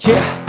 Yeah.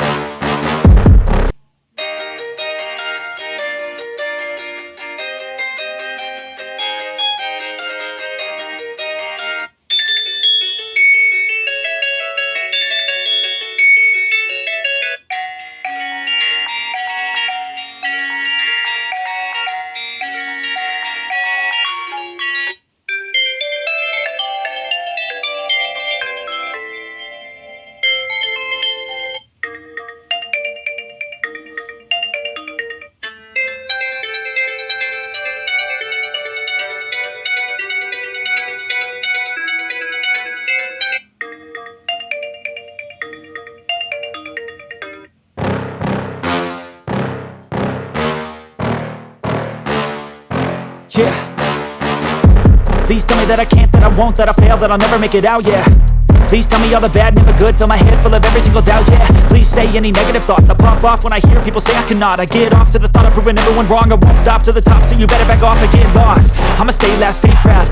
Yeah. Please tell me that I can't, that I won't, that I fail, that I'll never make it out, yeah. Please tell me all the bad, never good, fill my head full of every single doubt, yeah. Please say any negative thoughts, I pop off when I hear people say I cannot. I get off to the thought of proving everyone wrong, I won't stop to the top, so you better back off and get lost. I'ma stay loud, stay proud.